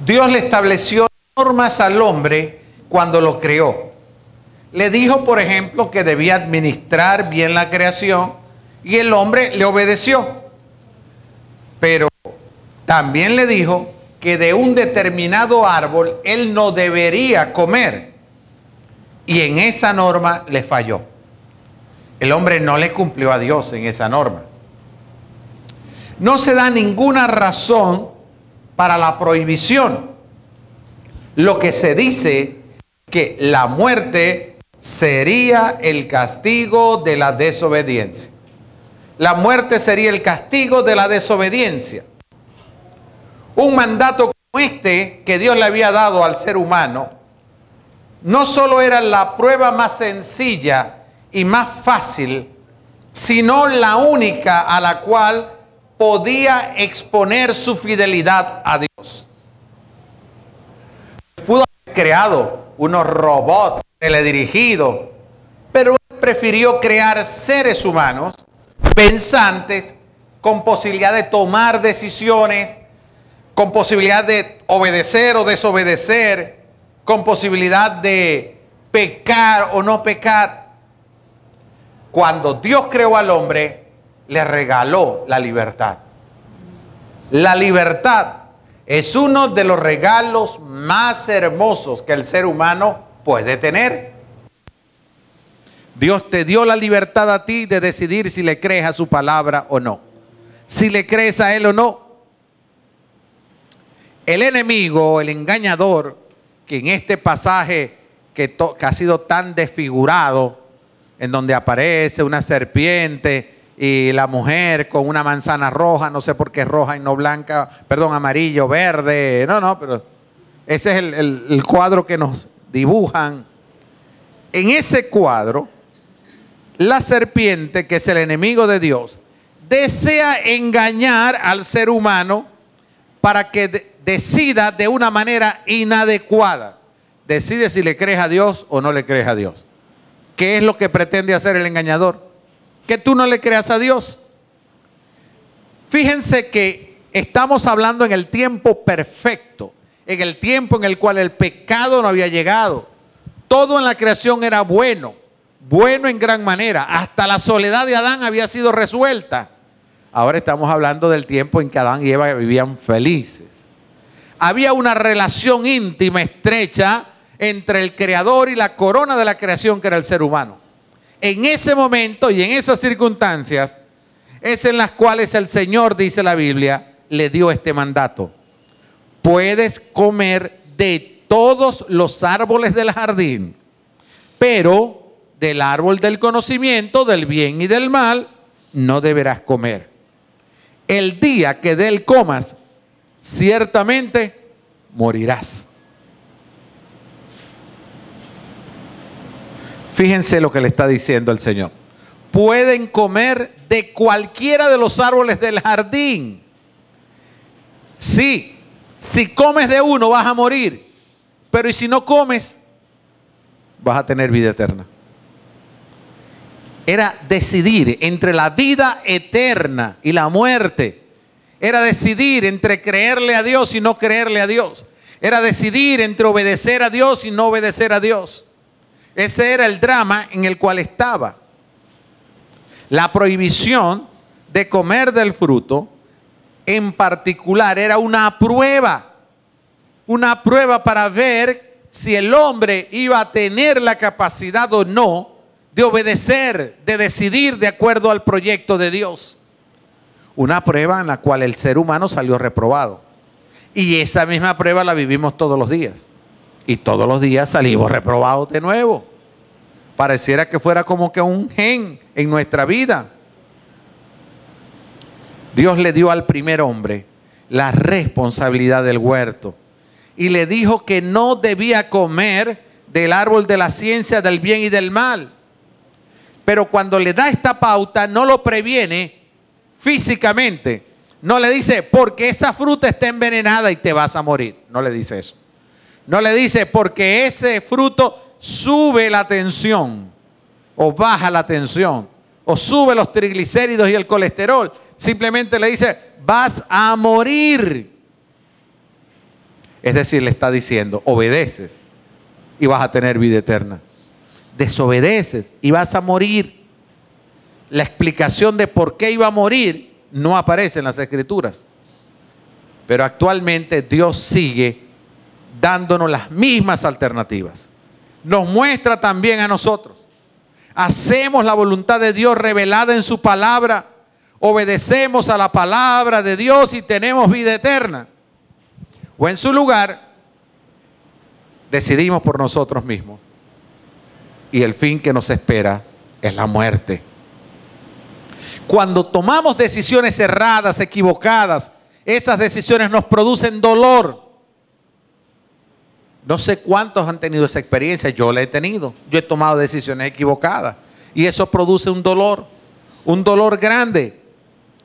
Dios le estableció normas al hombre cuando lo creó. Le dijo, por ejemplo, que debía administrar bien la creación y el hombre le obedeció. Pero también le dijo que de un determinado árbol él no debería comer. Y en esa norma le falló. El hombre no le cumplió a Dios en esa norma. No se da ninguna razón para la prohibición. Lo que se dice que la muerte sería el castigo de la desobediencia. La muerte sería el castigo de la desobediencia. Un mandato como este que Dios le había dado al ser humano no solo era la prueba más sencilla y más fácil, sino la única a la cual podía exponer su fidelidad a Dios. Pudo haber creado unos robots teledirigidos, pero él prefirió crear seres humanos pensantes, con posibilidad de tomar decisiones, con posibilidad de obedecer o desobedecer, con posibilidad de pecar o no pecar. Cuando Dios creó al hombre, le regaló la libertad. La libertad es uno de los regalos más hermosos que el ser humano puede tener. Dios te dio la libertad a ti de decidir si le crees a su palabra o no. Si le crees a Él o no. El enemigo, el engañador, que en este pasaje que ha sido tan desfigurado, en donde aparece una serpiente y la mujer con una manzana roja, no sé por qué es roja y no blanca, perdón, amarillo, verde, no, pero ese es el cuadro que nos dibujan. En ese cuadro, la serpiente, que es el enemigo de Dios, desea engañar al ser humano para que decida de una manera inadecuada. Decide si le crees a Dios o no le crees a Dios. ¿Qué es lo que pretende hacer el engañador? Que tú no le creas a Dios. Fíjense que estamos hablando en el tiempo perfecto, en el tiempo en el cual el pecado no había llegado. Todo en la creación era bueno, bueno en gran manera. Hasta la soledad de Adán había sido resuelta. Ahora estamos hablando del tiempo en que Adán y Eva vivían felices. Había una relación íntima, estrecha, entre el creador y la corona de la creación, que era el ser humano. En ese momento y en esas circunstancias es en las cuales el Señor, dice la Biblia, le dio este mandato. Puedes comer de todos los árboles del jardín, pero del árbol del conocimiento del bien y del mal no deberás comer. El día que de él comas, ciertamente morirás. Fíjense lo que le está diciendo el Señor. Pueden comer de cualquiera de los árboles del jardín. Sí, si comes de uno vas a morir, pero ¿y si no comes? Vas a tener vida eterna. Era decidir entre la vida eterna y la muerte. Era decidir entre creerle a Dios y no creerle a Dios. Era decidir entre obedecer a Dios y no obedecer a Dios. Ese era el drama en el cual estaba. La prohibición de comer del fruto, en particular, era una prueba para ver si el hombre iba a tener la capacidad o no de obedecer, de decidir de acuerdo al proyecto de Dios. Una prueba en la cual el ser humano salió reprobado. Y esa misma prueba la vivimos todos los días. Y todos los días salimos reprobados de nuevo. Pareciera que fuera como que un gen en nuestra vida. Dios le dio al primer hombre la responsabilidad del huerto. Y le dijo que no debía comer del árbol de la ciencia del bien y del mal. Pero cuando le da esta pauta, no lo previene físicamente. No le dice, porque esa fruta está envenenada y te vas a morir. No le dice eso. No le dice, porque ese fruto sube la tensión, o baja la tensión, o sube los triglicéridos y el colesterol. Simplemente le dice, vas a morir. Es decir, le está diciendo, obedeces y vas a tener vida eterna. Desobedeces y vas a morir. La explicación de por qué iba a morir no aparece en las Escrituras. Pero actualmente Dios sigue dándonos las mismas alternativas. Nos muestra también a nosotros. Hacemos la voluntad de Dios revelada en su palabra. Obedecemos a la palabra de Dios y tenemos vida eterna. O en su lugar, decidimos por nosotros mismos. Y el fin que nos espera es la muerte. Cuando tomamos decisiones erradas, equivocadas, esas decisiones nos producen dolor. No sé cuántos han tenido esa experiencia, yo la he tenido. Yo he tomado decisiones equivocadas y eso produce un dolor grande.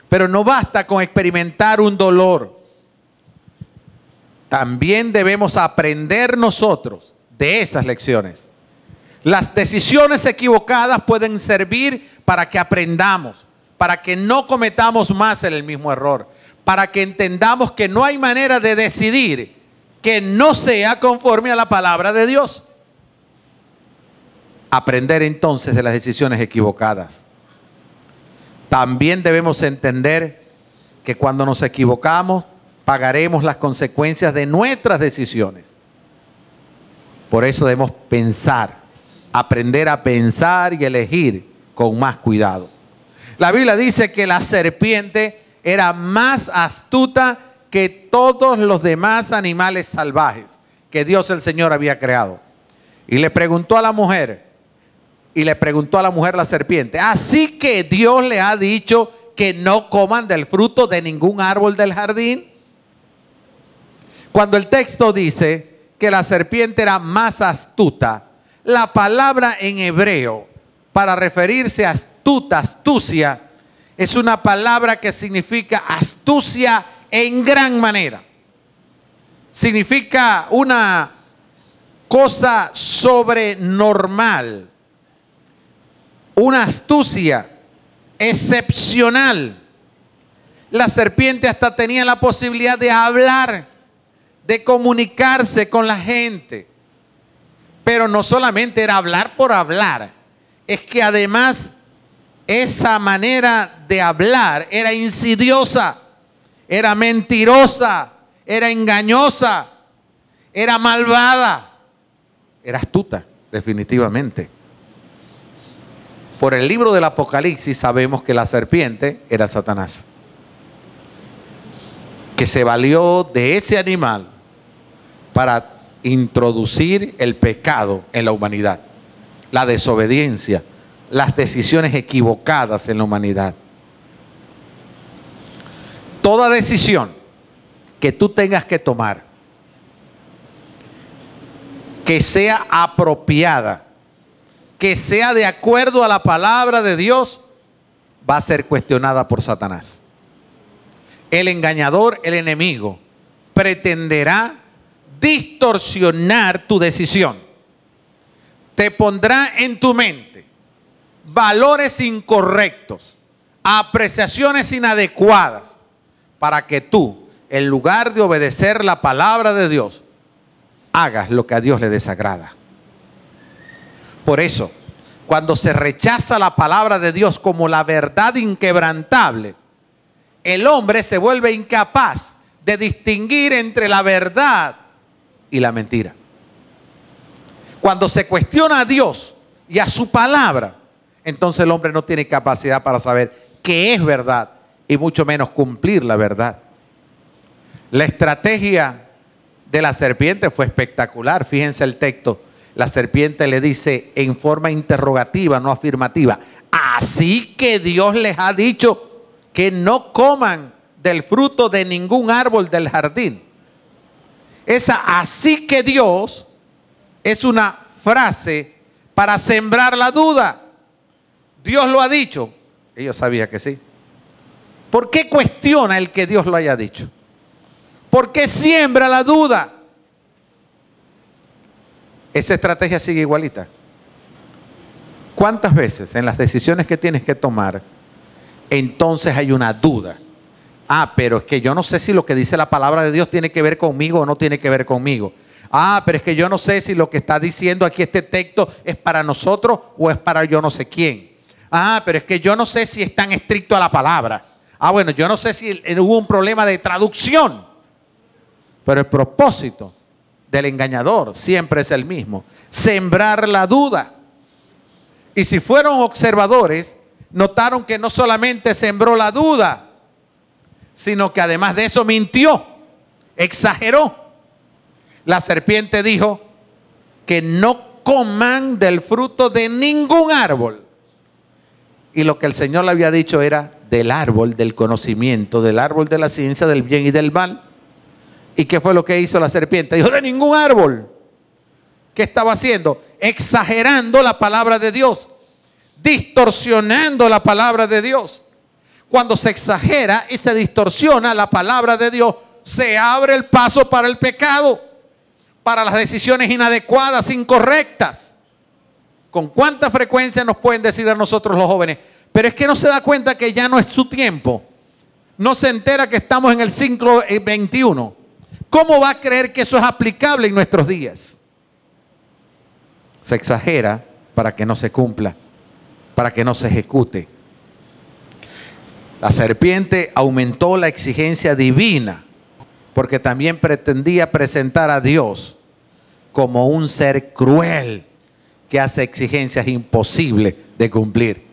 Pero no basta con experimentar un dolor. También debemos aprender nosotros de esas lecciones. Las decisiones equivocadas pueden servir para que aprendamos, para que no cometamos más el mismo error, para que entendamos que no hay manera de decidir que no sea conforme a la palabra de Dios. Aprender entonces de las decisiones equivocadas. También debemos entender que cuando nos equivocamos, pagaremos las consecuencias de nuestras decisiones. Por eso debemos pensar, aprender a pensar y elegir con más cuidado. La Biblia dice que la serpiente era más astuta que todos los demás animales salvajes que Dios el Señor había creado. Y le preguntó a la mujer, la serpiente, ¿así que Dios le ha dicho que no coman del fruto de ningún árbol del jardín? Cuando el texto dice que la serpiente era más astuta, la palabra en hebreo para referirse a astucia, es una palabra que significa astucia en gran manera. Significa una cosa sobrenormal, una astucia excepcional. La serpiente hasta tenía la posibilidad de hablar, de comunicarse con la gente. Pero no solamente era hablar por hablar, es que además esa manera de hablar era insidiosa, era mentirosa, era engañosa, era malvada, era astuta, definitivamente. Por el libro del Apocalipsis sabemos que la serpiente era Satanás, que se valió de ese animal para introducir el pecado en la humanidad, la desobediencia, las decisiones equivocadas en la humanidad. Toda decisión que tú tengas que tomar, que sea apropiada, que sea de acuerdo a la palabra de Dios, va a ser cuestionada por Satanás. El engañador, el enemigo, pretenderá distorsionar tu decisión. Te pondrá en tu mente valores incorrectos, apreciaciones inadecuadas, para que tú, en lugar de obedecer la palabra de Dios, hagas lo que a Dios le desagrada. Por eso, cuando se rechaza la palabra de Dios como la verdad inquebrantable, el hombre se vuelve incapaz de distinguir entre la verdad y la mentira. Cuando se cuestiona a Dios y a su palabra, entonces el hombre no tiene capacidad para saber qué es verdad y mucho menos cumplir la verdad. La estrategia de la serpiente fue espectacular. Fíjense el texto. La serpiente le dice en forma interrogativa, no afirmativa: así que Dios les ha dicho que no coman del fruto de ningún árbol del jardín. Esa así que Dios es una frase para sembrar la duda. Dios lo ha dicho. Ellos sabían que sí. ¿Por qué cuestiona el que Dios lo haya dicho? ¿Por qué siembra la duda? Esa estrategia sigue igualita. ¿Cuántas veces en las decisiones que tienes que tomar, entonces hay una duda? Pero es que yo no sé si lo que dice la palabra de Dios tiene que ver conmigo o no tiene que ver conmigo. Pero es que yo no sé si lo que está diciendo aquí este texto es para nosotros o es para yo no sé quién. Pero es que yo no sé si es tan estricto a la palabra. Bueno, yo no sé si hubo un problema de traducción. Pero el propósito del engañador siempre es el mismo: sembrar la duda. Y si fueron observadores, notaron que no solamente sembró la duda, sino que además de eso mintió, exageró. La serpiente dijo que no coman del fruto de ningún árbol. Y lo que el Señor le había dicho era del árbol del conocimiento, del árbol de la ciencia del bien y del mal. ¿Y qué fue lo que hizo la serpiente? Dijo, de ningún árbol. ¿Qué estaba haciendo? Exagerando la palabra de Dios, distorsionando la palabra de Dios. Cuando se exagera y se distorsiona la palabra de Dios, se abre el paso para el pecado, para las decisiones inadecuadas, incorrectas. ¿Con cuánta frecuencia nos pueden decir a nosotros los jóvenes? Pero es que no se da cuenta que ya no es su tiempo. No se entera que estamos en el siglo XXI. ¿Cómo va a creer que eso es aplicable en nuestros días? Se exagera para que no se cumpla, para que no se ejecute. La serpiente aumentó la exigencia divina porque también pretendía presentar a Dios como un ser cruel que hace exigencias imposibles de cumplir.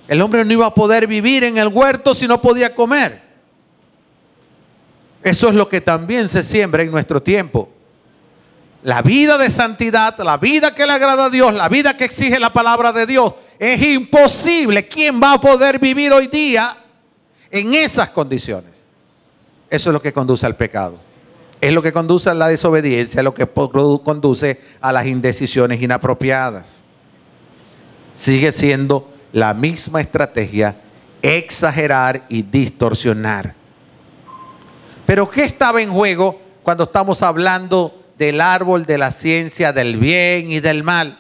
El hombre no iba a poder vivir en el huerto si no podía comer. Eso es lo que también se siembra en nuestro tiempo. La vida de santidad, la vida que le agrada a Dios, la vida que exige la palabra de Dios, es imposible. ¿Quién va a poder vivir hoy día en esas condiciones? Eso es lo que conduce al pecado. Es lo que conduce a la desobediencia, es lo que conduce a las indecisiones inapropiadas. Sigue siendo la misma estrategia: exagerar y distorsionar. Pero ¿qué estaba en juego cuando estamos hablando del árbol de la ciencia del bien y del mal?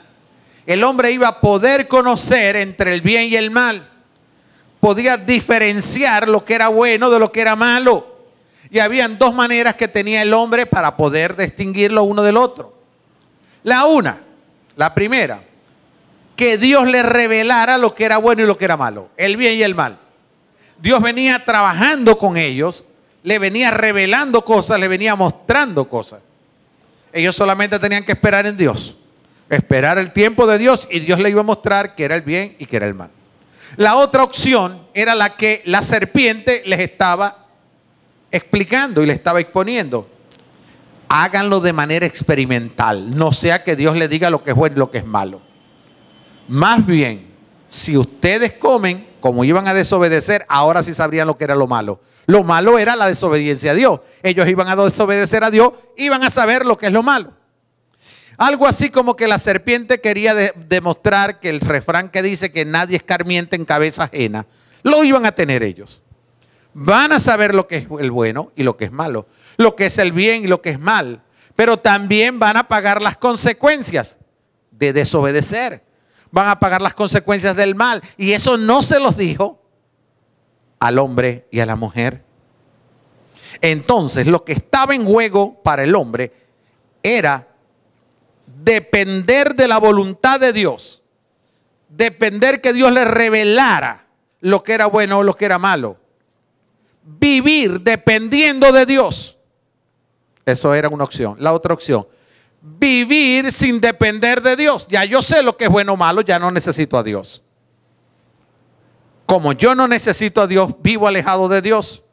El hombre iba a poder conocer entre el bien y el mal. Podía diferenciar lo que era bueno de lo que era malo. Y habían dos maneras que tenía el hombre para poder distinguirlo uno del otro. La primera, que Dios le revelara lo que era bueno y lo que era malo, el bien y el mal. Dios venía trabajando con ellos, le venía revelando cosas, le venía mostrando cosas. Ellos solamente tenían que esperar en Dios, esperar el tiempo de Dios, y Dios le iba a mostrar qué era el bien y qué era el mal. La otra opción era la que la serpiente les estaba explicando y le estaba exponiendo. Háganlo de manera experimental, no sea que Dios le diga lo que es bueno y lo que es malo. Más bien, si ustedes comen, como iban a desobedecer, ahora sí sabrían lo que era lo malo. Lo malo era la desobediencia a Dios. Ellos iban a desobedecer a Dios, iban a saber lo que es lo malo. Algo así como que la serpiente quería demostrar que el refrán que dice que nadie escarmienta en cabeza ajena, lo iban a tener ellos. Van a saber lo que es el bueno y lo que es malo, lo que es el bien y lo que es mal, pero también van a pagar las consecuencias de desobedecer. Van a pagar las consecuencias del mal, y eso no se los dijo al hombre y a la mujer. Entonces, lo que estaba en juego para el hombre era depender de la voluntad de Dios, depender que Dios le revelara lo que era bueno o lo que era malo. Vivir dependiendo de Dios. Eso era una opción. La otra opción, vivir sin depender de Dios. Ya yo sé lo que es bueno o malo, ya no necesito a Dios. Como yo no necesito a Dios, vivo alejado de Dios.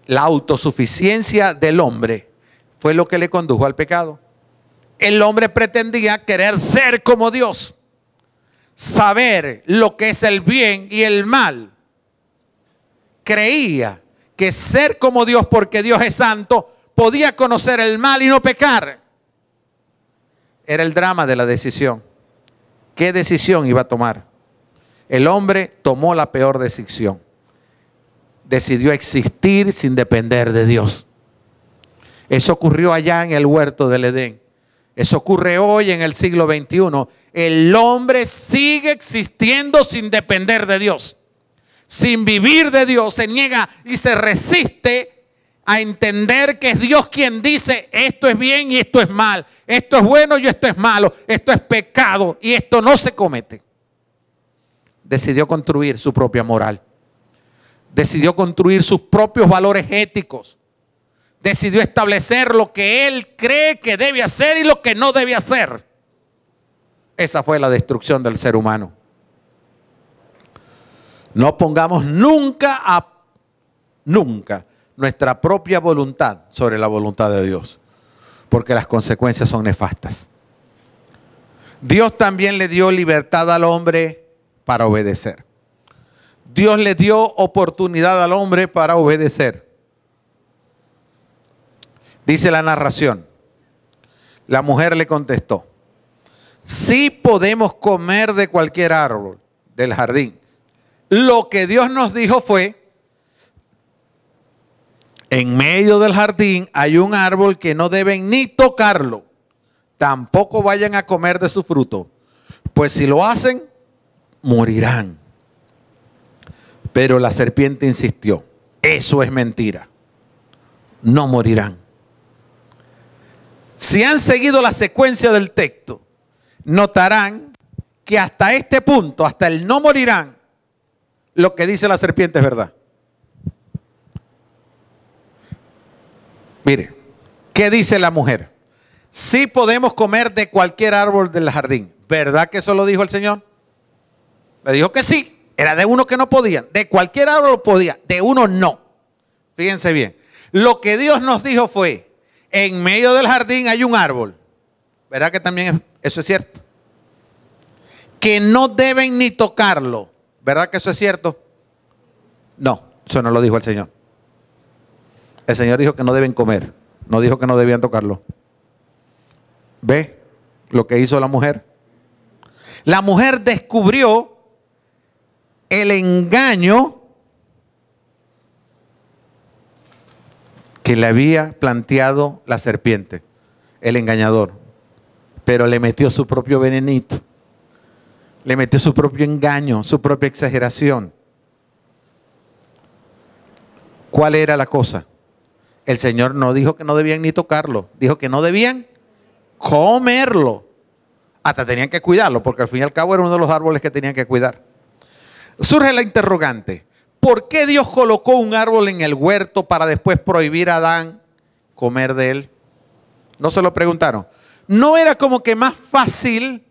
La autosuficiencia del hombre fue lo que le condujo al pecado. El hombre pretendía querer ser como Dios, saber lo que es el bien y el mal. Creía que ser como Dios, porque Dios es santo, podía conocer el mal y no pecar. Era el drama de la decisión. ¿Qué decisión iba a tomar? El hombre tomó la peor decisión. Decidió existir sin depender de Dios. Eso ocurrió allá en el huerto del Edén. Eso ocurre hoy en el siglo XXI. El hombre sigue existiendo sin depender de Dios. sin vivir de Dios, se niega y se resiste a entender que es Dios quien dice esto es bien y esto es mal, esto es bueno y esto es malo, esto es pecado y esto no se comete. Decidió construir su propia moral. Decidió construir sus propios valores éticos. Decidió establecer lo que él cree que debe hacer y lo que no debe hacer. Esa fue la destrucción del ser humano. No pongamos nunca nuestra propia voluntad sobre la voluntad de Dios, porque las consecuencias son nefastas. Dios también le dio libertad al hombre para obedecer. Dios le dio oportunidad al hombre para obedecer. Dice la narración, la mujer le contestó, sí podemos comer de cualquier árbol del jardín. Lo que Dios nos dijo fue, en medio del jardín hay un árbol que no deben ni tocarlo, tampoco vayan a comer de su fruto, pues si lo hacen, morirán. Pero la serpiente insistió, eso es mentira, no morirán. Si han seguido la secuencia del texto, notarán que hasta este punto, hasta el no morirán, lo que dice la serpiente es verdad. Mire, ¿qué dice la mujer? Sí podemos comer de cualquier árbol del jardín. ¿Verdad que eso lo dijo el Señor? Le dijo que sí, era de uno que no podían. De cualquier árbol podía, de uno no. Fíjense bien. Lo que Dios nos dijo fue, en medio del jardín hay un árbol. ¿Verdad que también eso es cierto? Que no deben ni tocarlo. ¿Verdad que eso es cierto? No, eso no lo dijo el Señor. El Señor dijo que no deben comer. No dijo que no debían tocarlo. ¿Ve lo que hizo la mujer? La mujer descubrió el engaño que le había planteado la serpiente, el engañador, pero le metió su propio venenito, le metió su propio engaño, su propia exageración. ¿Cuál era la cosa? El Señor no dijo que no debían ni tocarlo, dijo que no debían comerlo, hasta tenían que cuidarlo, porque al fin y al cabo era uno de los árboles que tenían que cuidar. Surge la interrogante, ¿por qué Dios colocó un árbol en el huerto para después prohibir a Adán comer de él? ¿No se lo preguntaron? ¿No era como que más fácil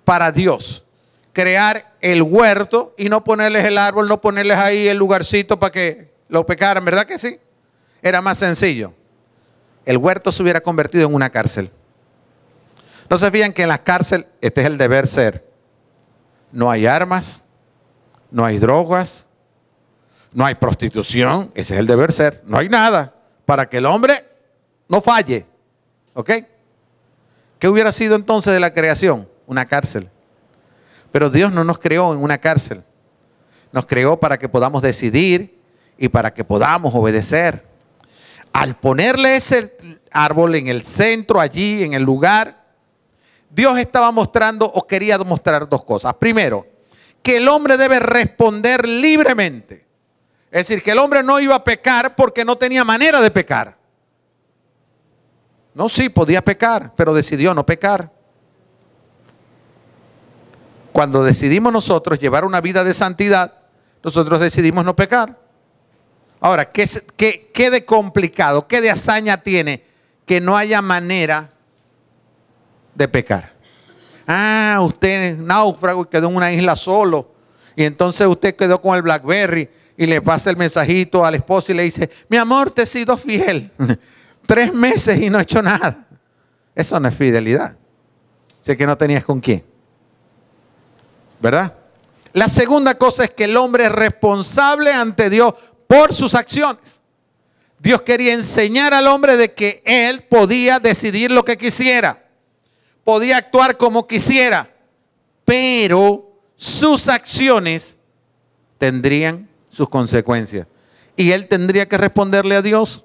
para Dios crear el huerto y no ponerles el árbol, no ponerles ahí el lugarcito para que lo pecaran? ¿Verdad que sí? Era más sencillo. El huerto se hubiera convertido en una cárcel. ¿No se fijan que en la cárcel, este es el deber ser, no hay armas, no hay drogas, no hay prostitución, ese es el deber ser, no hay nada para que el hombre no falle? ¿Ok? ¿Qué hubiera sido entonces de la creación? Una cárcel. Pero Dios no nos creó en una cárcel. Nos creó para que podamos decidir y para que podamos obedecer. Al ponerle ese árbol en el centro, allí, en el lugar, Dios estaba mostrando o quería mostrar dos cosas. Primero, que el hombre debe responder libremente. Es decir, que el hombre no iba a pecar porque no tenía manera de pecar. No, sí, podía pecar, pero decidió no pecar. Cuando decidimos nosotros llevar una vida de santidad, nosotros decidimos no pecar. Ahora, ¿qué de complicado, qué de hazaña tiene que no haya manera de pecar? Ah, usted es náufrago y quedó en una isla solo. Y entonces usted quedó con el BlackBerry y le pasa el mensajito al esposo y le dice, mi amor, te he sido fiel. 3 meses y no he hecho nada. Eso no es fidelidad. Sé que no tenías con quién. ¿Verdad? La segunda cosa es que el hombre es responsable ante Dios por sus acciones. Dios quería enseñar al hombre de que él podía decidir lo que quisiera. Podía actuar como quisiera. Pero sus acciones tendrían sus consecuencias. Y él tendría que responderle a Dios.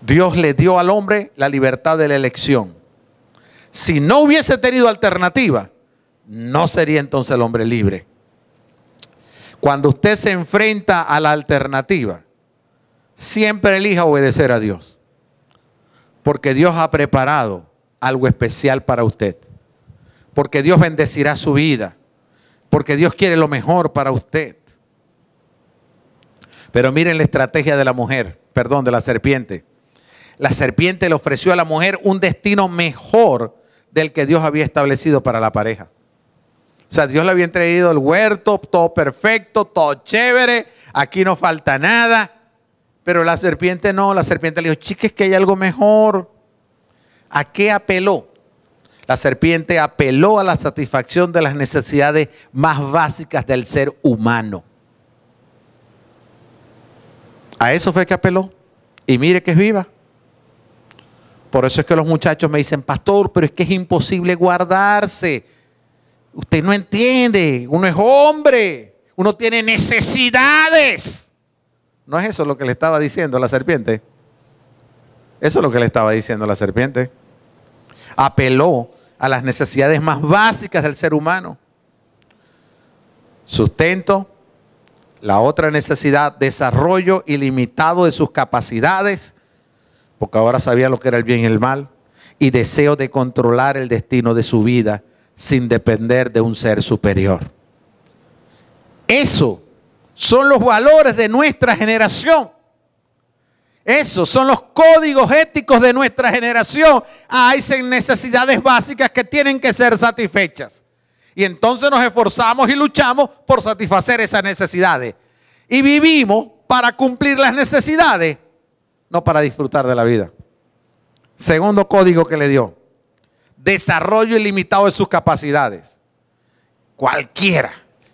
Dios le dio al hombre la libertad de la elección. Si no hubiese tenido alternativa, no sería entonces el hombre libre. Cuando usted se enfrenta a la alternativa, siempre elija obedecer a Dios. Porque Dios ha preparado algo especial para usted. Porque Dios bendecirá su vida. Porque Dios quiere lo mejor para usted. Pero miren la estrategia de la mujer, perdón, de la serpiente. La serpiente le ofreció a la mujer un destino mejor del que Dios había establecido para la pareja. O sea, Dios le había traído el huerto, todo perfecto, todo chévere, aquí no falta nada. Pero la serpiente no, la serpiente le dijo, chica, es que hay algo mejor. ¿A qué apeló? La serpiente apeló a la satisfacción de las necesidades más básicas del ser humano. A eso fue que apeló. Y mire que es viva. Por eso es que los muchachos me dicen, pastor, pero es que es imposible guardarse. Usted no entiende, uno es hombre, uno tiene necesidades. ¿No es eso lo que le estaba diciendo la serpiente? Eso es lo que le estaba diciendo la serpiente. Apeló a las necesidades más básicas del ser humano. Sustento, la otra necesidad, desarrollo ilimitado de sus capacidades, porque ahora sabía lo que era el bien y el mal, y deseo de controlar el destino de su vida sin depender de un ser superior. Eso son los valores de nuestra generación. Esos son los códigos éticos de nuestra generación. Hay necesidades básicas que tienen que ser satisfechas. Y entonces nos esforzamos y luchamos por satisfacer esas necesidades. Y vivimos para cumplir las necesidades, no para disfrutar de la vida. Segundo código que le dio. Desarrollo ilimitado de sus capacidades. Cualquiera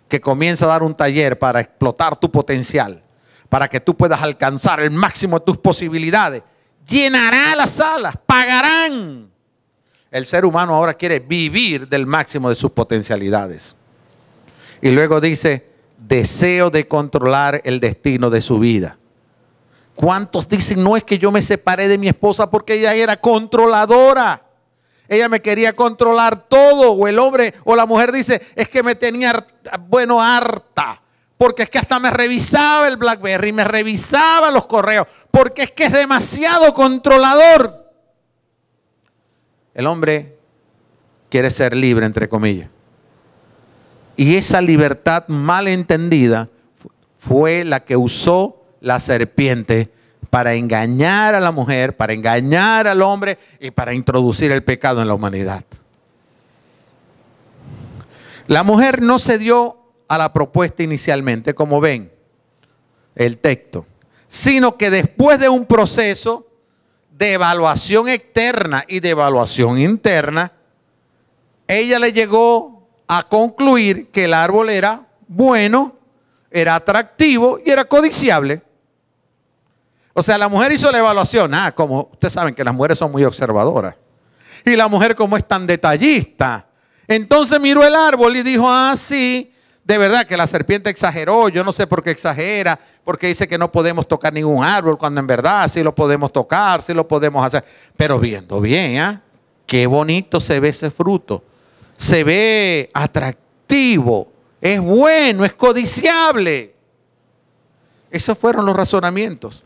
que comience a dar un taller para explotar tu potencial, para que tú puedas alcanzar el máximo de tus posibilidades, llenará las salas, pagarán. El ser humano ahora quiere vivir del máximo de sus potencialidades. Y luego dice, deseo de controlar el destino de su vida. ¿Cuántos dicen, no, es que yo me separé de mi esposa porque ella era controladora? Ella me quería controlar todo. O el hombre o la mujer dice, es que me tenía, harta. Porque es que hasta me revisaba el BlackBerry, me revisaba los correos. Porque es que es demasiado controlador. El hombre quiere ser libre, entre comillas. Y esa libertad mal entendida fue la que usó la serpiente para engañar a la mujer, para engañar al hombre y para introducir el pecado en la humanidad. La mujer no cedió a la propuesta inicialmente, como ven el texto, sino que después de un proceso de evaluación externa y de evaluación interna, ella le llegó a concluir que el árbol era bueno, era atractivo y era codiciable. O sea, la mujer hizo la evaluación. Como ustedes saben que las mujeres son muy observadoras. Y la mujer, como es tan detallista, entonces miró el árbol y dijo, sí, de verdad que la serpiente exageró. Yo no sé por qué exagera, porque dice que no podemos tocar ningún árbol, cuando en verdad sí lo podemos tocar, sí lo podemos hacer. Pero viendo bien, qué bonito se ve ese fruto. Se ve atractivo, es bueno, es codiciable. Esos fueron los razonamientos.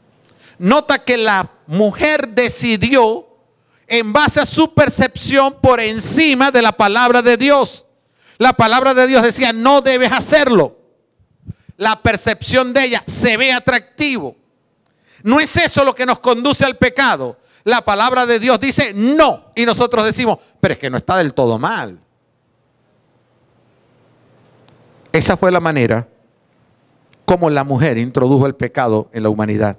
Nota que la mujer decidió en base a su percepción por encima de la palabra de Dios. La palabra de Dios decía, no debes hacerlo. La percepción de ella se ve atractivo. No es eso lo que nos conduce al pecado. La palabra de Dios dice no. Y nosotros decimos, pero es que no está del todo mal. Esa fue la manera como la mujer introdujo el pecado en la humanidad.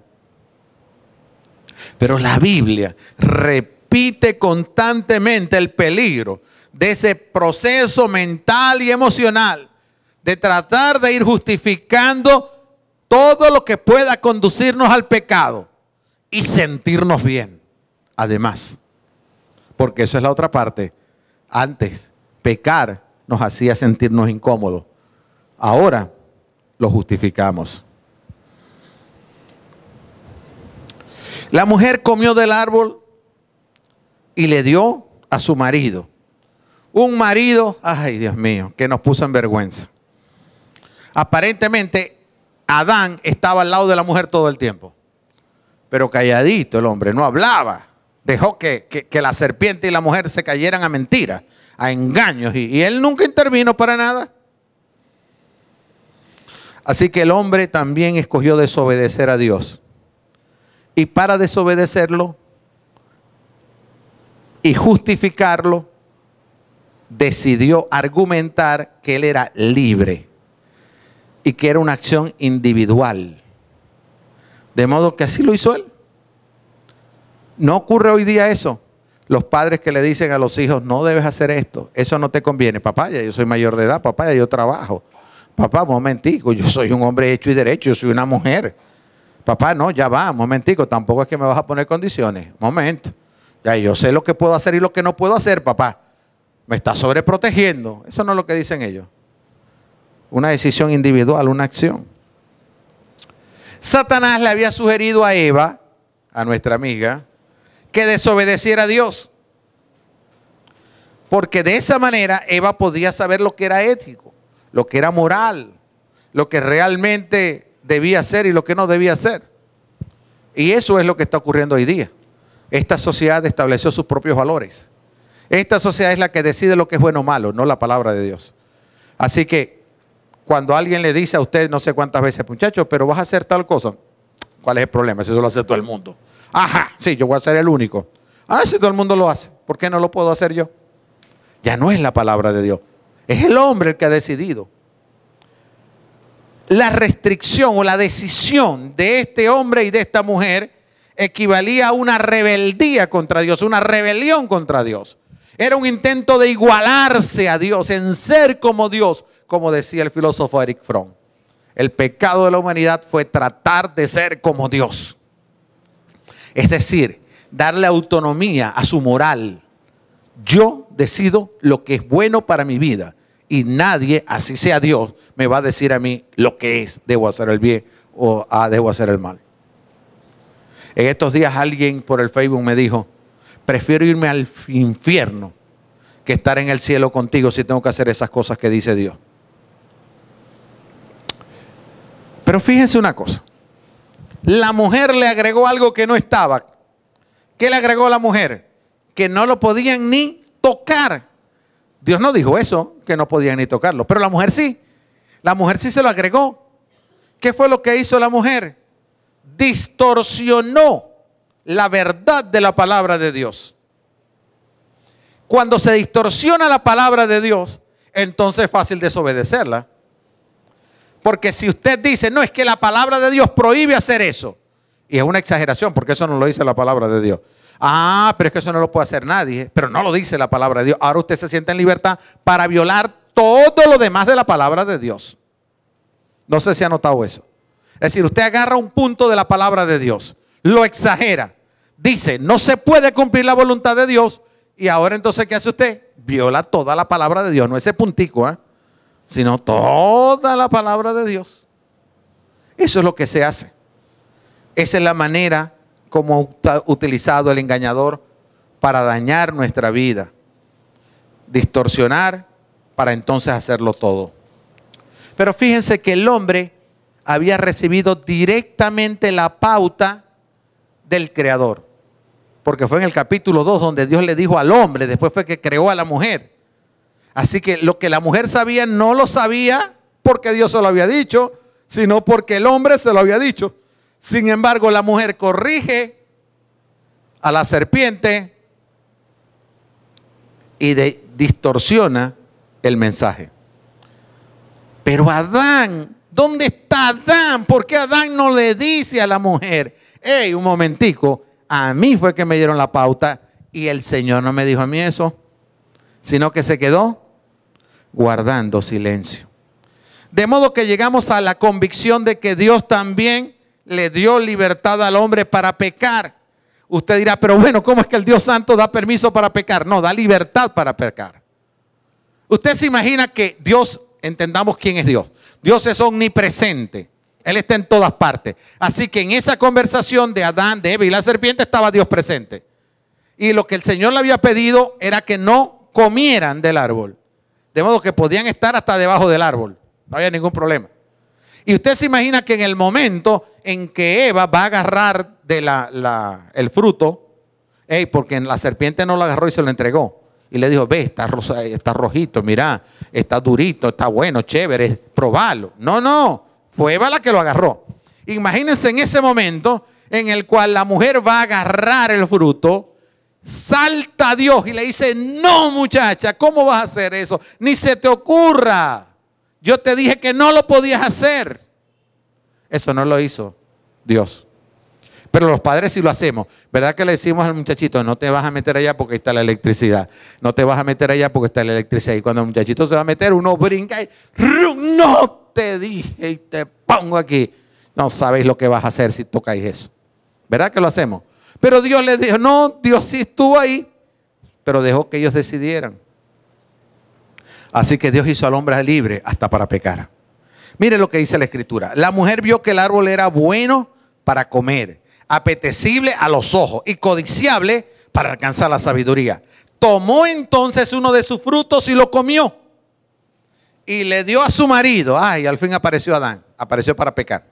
Pero la Biblia repite constantemente el peligro de ese proceso mental y emocional de tratar de ir justificando todo lo que pueda conducirnos al pecado y sentirnos bien. Además, porque eso es la otra parte. Antes, pecar nos hacía sentirnos incómodos. Ahora lo justificamos. La mujer comió del árbol y le dio a su marido. Un marido, ay Dios mío, que nos puso en vergüenza. Aparentemente, Adán estaba al lado de la mujer todo el tiempo. Pero calladito el hombre, no hablaba. Dejó que la serpiente y la mujer se cayeran a mentiras, a engaños. Y él nunca intervino para nada. Así que el hombre también escogió desobedecer a Dios. Y para desobedecerlo y justificarlo, decidió argumentar que él era libre y que era una acción individual. De modo que así lo hizo él. No ocurre hoy día eso. Los padres que le dicen a los hijos, no debes hacer esto, eso no te conviene. Papá, ya yo soy mayor de edad, papá, ya yo trabajo. Papá, un momentico, yo soy un hombre hecho y derecho, yo soy una mujer. Papá, no, ya va, un momentico, tampoco es que me vas a poner condiciones. Momento. Ya yo sé lo que puedo hacer y lo que no puedo hacer, papá. Me está sobreprotegiendo. Eso no es lo que dicen ellos. Una decisión individual, una acción. Satanás le había sugerido a Eva, a nuestra amiga, que desobedeciera a Dios. Porque de esa manera Eva podía saber lo que era ético, lo que era moral, lo que realmente debía hacer y lo que no debía hacer. Y eso es lo que está ocurriendo hoy día. Esta sociedad estableció sus propios valores. Esta sociedad es la que decide lo que es bueno o malo, no la palabra de Dios. Así que cuando alguien le dice a usted no sé cuántas veces, muchachos, pero vas a hacer tal cosa, ¿cuál es el problema? Si eso lo hace todo el mundo. Ajá, sí, yo voy a ser el único. Ah, si todo el mundo lo hace, ¿por qué no lo puedo hacer yo? Ya no es la palabra de Dios. Es el hombre el que ha decidido. La restricción o la decisión de este hombre y de esta mujer equivalía a una rebeldía contra Dios, una rebelión contra Dios. Era un intento de igualarse a Dios, en ser como Dios, como decía el filósofo Erich Fromm. El pecado de la humanidad fue tratar de ser como Dios. Es decir, darle autonomía a su moral. Yo decido lo que es bueno para mi vida y nadie, así sea Dios, me va a decir a mí lo que es, debo hacer el bien o debo hacer el mal. En estos días alguien por el Facebook me dijo, prefiero irme al infierno que estar en el cielo contigo si tengo que hacer esas cosas que dice Dios. Pero fíjense una cosa, la mujer le agregó algo que no estaba. ¿Qué le agregó la mujer? Que no lo podían ni tocar. Dios no dijo eso, que no podían ni tocarlo, pero la mujer sí. La mujer sí se lo agregó. ¿Qué fue lo que hizo la mujer? Distorsionó la verdad de la palabra de Dios. Cuando se distorsiona la palabra de Dios, entonces es fácil desobedecerla. Porque si usted dice, no, es que la palabra de Dios prohíbe hacer eso, y es una exageración porque eso no lo dice la palabra de Dios. Ah, pero es que eso no lo puede hacer nadie, pero no lo dice la palabra de Dios. Ahora usted se siente en libertad para violar todo lo demás de la palabra de Dios. No sé si ha notado eso. Es decir, usted agarra un punto de la palabra de Dios, lo exagera, dice, no se puede cumplir la voluntad de Dios, y ahora entonces, ¿qué hace usted? Viola toda la palabra de Dios, no ese puntico, sino toda la palabra de Dios. Eso es lo que se hace. Esa es la manera como ha utilizado el engañador para dañar nuestra vida, distorsionar para entonces hacerlo todo. Pero fíjense que el hombre había recibido directamente la pauta del Creador. Porque fue en el capítulo 2 donde Dios le dijo al hombre, después fue que creó a la mujer. Así que lo que la mujer sabía no lo sabía porque Dios se lo había dicho, sino porque el hombre se lo había dicho. Sin embargo, la mujer corrige a la serpiente y distorsiona el mensaje. Pero Adán, ¿dónde está Adán? ¿Por qué Adán no le dice a la mujer, hey, un momentico, a mí fue que me dieron la pauta y el Señor no me dijo a mí eso, sino que se quedó guardando silencio? De modo que llegamos a la convicción de que Dios también le dio libertad al hombre para pecar. Usted dirá, pero bueno, ¿cómo es que el Dios Santo da permiso para pecar? No, da libertad para pecar. Usted se imagina que Dios, entendamos quién es Dios. Dios es omnipresente. Él está en todas partes. Así que en esa conversación de Adán, de Eva y la serpiente estaba Dios presente. Y lo que el Señor le había pedido era que no comieran del árbol. De modo que podían estar hasta debajo del árbol. No había ningún problema. Y usted se imagina que en el momento en que Eva va a agarrar el fruto, porque la serpiente no lo agarró y se lo entregó. Y le dijo, ve, está rojito, mira, está durito, está bueno, chévere, probalo. No, fue Eva la que lo agarró. Imagínense en ese momento en el cual la mujer va a agarrar el fruto, salta a Dios y le dice, no muchacha, ¿cómo vas a hacer eso? Ni se te ocurra. Yo te dije que no lo podías hacer. Eso no lo hizo Dios. Pero los padres sí lo hacemos. ¿Verdad que le decimos al muchachito, no te vas a meter allá porque está la electricidad? No te vas a meter allá porque está la electricidad. Y cuando el muchachito se va a meter, uno brinca y no te dije y te pongo aquí. No sabéis lo que vas a hacer si tocáis eso. ¿Verdad que lo hacemos? Pero Dios les dijo, no, Dios sí estuvo ahí, pero dejó que ellos decidieran. Así que Dios hizo al hombre libre hasta para pecar. Mire lo que dice la Escritura. La mujer vio que el árbol era bueno para comer, apetecible a los ojos y codiciable para alcanzar la sabiduría. Tomó entonces uno de sus frutos y lo comió. Y le dio a su marido. Ay, al fin apareció Adán. Apareció para pecar.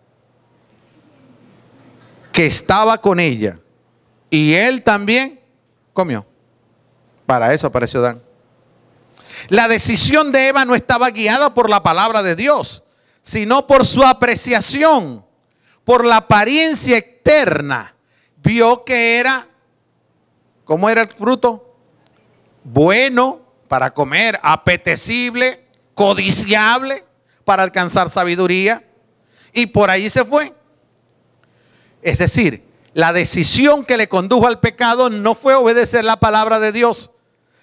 Que estaba con ella. Y él también comió. Para eso apareció Adán. La decisión de Eva no estaba guiada por la palabra de Dios, sino por su apreciación, por la apariencia externa. Vio que era, ¿cómo era el fruto? Bueno para comer, apetecible, codiciable para alcanzar sabiduría. Y por ahí se fue. Es decir, la decisión que le condujo al pecado no fue obedecer la palabra de Dios,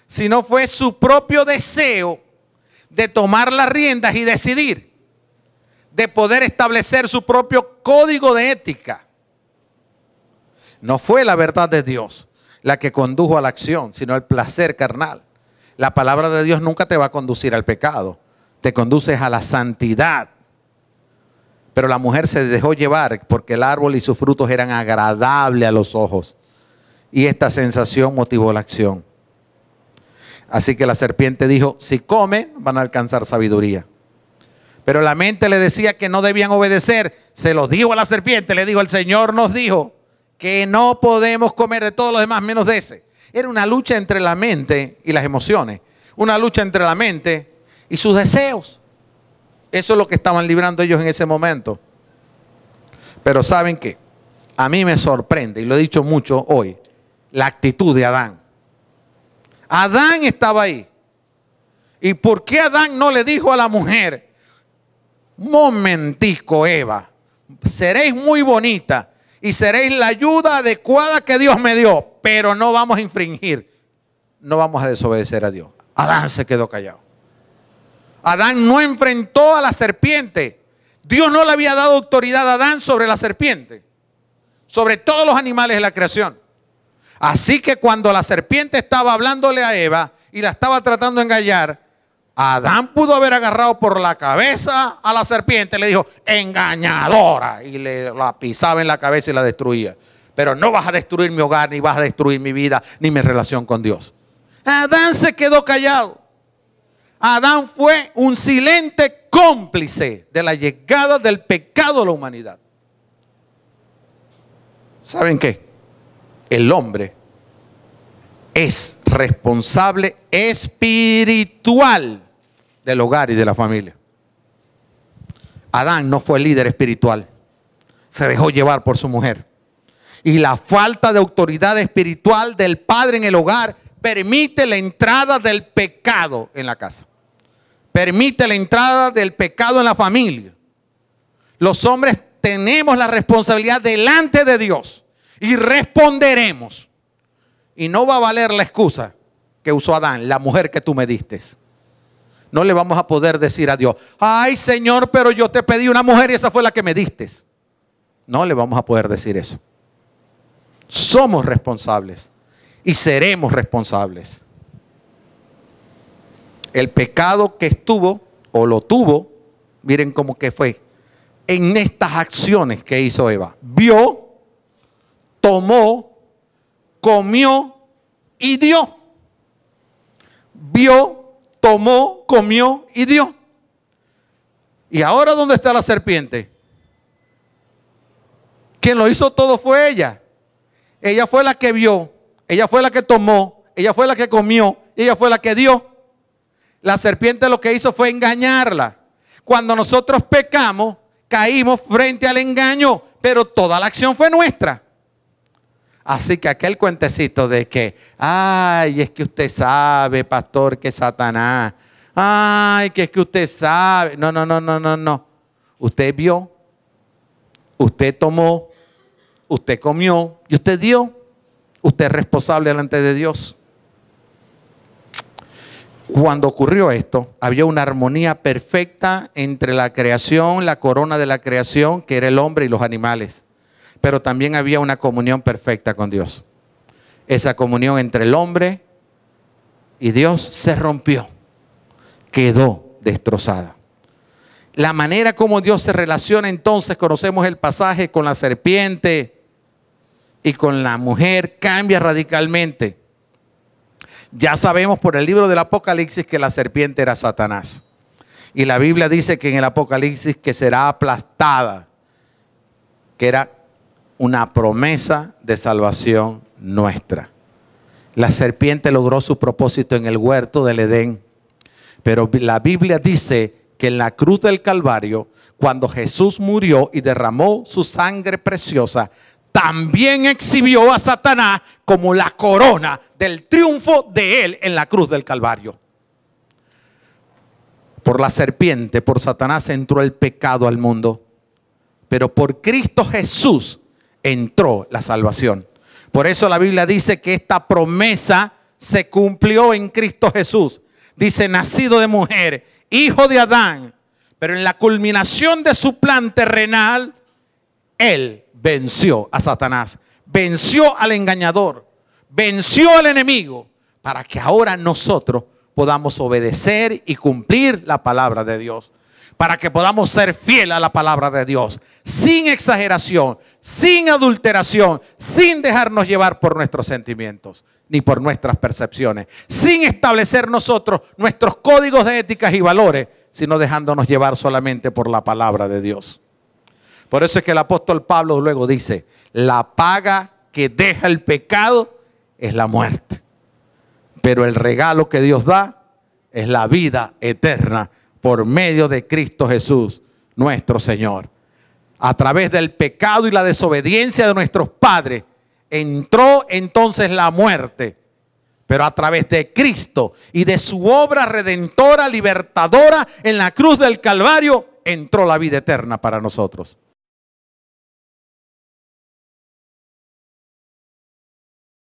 sino fue su propio deseo de tomar las riendas y decidir, de poder establecer su propio código de ética. No fue la verdad de Dios la que condujo a la acción, sino el placer carnal. La palabra de Dios nunca te va a conducir al pecado, te conduces a la santidad. Pero la mujer se dejó llevar porque el árbol y sus frutos eran agradables a los ojos. Y esta sensación motivó la acción. Así que la serpiente dijo, si comen van a alcanzar sabiduría. Pero la mente le decía que no debían obedecer. Se lo dijo a la serpiente, le dijo, el Señor nos dijo que no podemos comer de todos los demás menos de ese. Era una lucha entre la mente y las emociones. Una lucha entre la mente y sus deseos. Eso es lo que estaban librando ellos en ese momento. Pero ¿saben qué? A mí me sorprende, y lo he dicho mucho hoy, la actitud de Adán. Adán estaba ahí. ¿Y por qué Adán no le dijo a la mujer, momentico Eva, seréis muy bonita y seréis la ayuda adecuada que Dios me dio, pero no vamos a infringir, no vamos a desobedecer a Dios? Adán se quedó callado. Adán no enfrentó a la serpiente. Dios no le había dado autoridad a Adán sobre la serpiente, sobre todos los animales de la creación. Así que cuando la serpiente estaba hablándole a Eva y la estaba tratando de engañar, Adán pudo haber agarrado por la cabeza a la serpiente, le dijo, engañadora, y la pisaba en la cabeza y la destruía. Pero no vas a destruir mi hogar, ni vas a destruir mi vida, ni mi relación con Dios. Adán se quedó callado. Adán fue un silente cómplice de la llegada del pecado a la humanidad. ¿Saben qué? El hombre es responsable espiritual del hogar y de la familia. Adán no fue líder espiritual. Se dejó llevar por su mujer. Y la falta de autoridad espiritual del padre en el hogar permite la entrada del pecado en la casa. Permite la entrada del pecado en la familia. Los hombres tenemos la responsabilidad delante de Dios y responderemos. Y no va a valer la excusa que usó Adán, la mujer que tú me diste. No le vamos a poder decir a Dios, ay Señor, pero yo te pedí una mujer y esa fue la que me diste. No le vamos a poder decir eso. Somos responsables y seremos responsables. El pecado que estuvo o lo tuvo, miren cómo que fue, en estas acciones que hizo Eva. Vio, tomó, comió y dio. Vio, tomó, comió y dio. ¿Y ahora dónde está la serpiente? Quien lo hizo todo fue ella. Ella fue la que vio, ella fue la que tomó, ella fue la que comió, ella fue la que dio. La serpiente lo que hizo fue engañarla. Cuando nosotros pecamos, caímos frente al engaño, pero toda la acción fue nuestra. Así que aquel cuentecito de que, ay, es que usted sabe, pastor, que Satanás, ay, que es que usted sabe. No. Usted vio, usted tomó, usted comió y usted dio. Usted es responsable delante de Dios. Cuando ocurrió esto, había una armonía perfecta entre la creación, la corona de la creación, que era el hombre y los animales. Pero también había una comunión perfecta con Dios. Esa comunión entre el hombre y Dios se rompió, quedó destrozada. La manera como Dios se relaciona entonces, conocemos el pasaje con la serpiente y con la mujer, cambia radicalmente. Ya sabemos por el libro del Apocalipsis que la serpiente era Satanás. Y la Biblia dice que en el Apocalipsis que será aplastada, que era una promesa de salvación nuestra. La serpiente logró su propósito en el huerto del Edén. Pero la Biblia dice que en la cruz del Calvario, cuando Jesús murió y derramó su sangre preciosa, también exhibió a Satanás como la corona del triunfo de él en la cruz del Calvario. Por la serpiente, por Satanás entró el pecado al mundo, pero por Cristo Jesús entró la salvación. Por eso la Biblia dice que esta promesa se cumplió en Cristo Jesús. Dice, nacido de mujer, hijo de Adán, pero en la culminación de su plan terrenal, él venció a Satanás, venció al engañador, venció al enemigo, para que ahora nosotros podamos obedecer y cumplir la palabra de Dios, para que podamos ser fieles a la palabra de Dios, sin exageración, sin adulteración, sin dejarnos llevar por nuestros sentimientos, ni por nuestras percepciones, sin establecer nosotros nuestros códigos de éticas y valores, sino dejándonos llevar solamente por la palabra de Dios. Por eso es que el apóstol Pablo luego dice, la paga que deja el pecado es la muerte, pero el regalo que Dios da es la vida eterna por medio de Cristo Jesús, nuestro Señor. A través del pecado y la desobediencia de nuestros padres, entró entonces la muerte. Pero a través de Cristo y de su obra redentora, libertadora en la cruz del Calvario, entró la vida eterna para nosotros.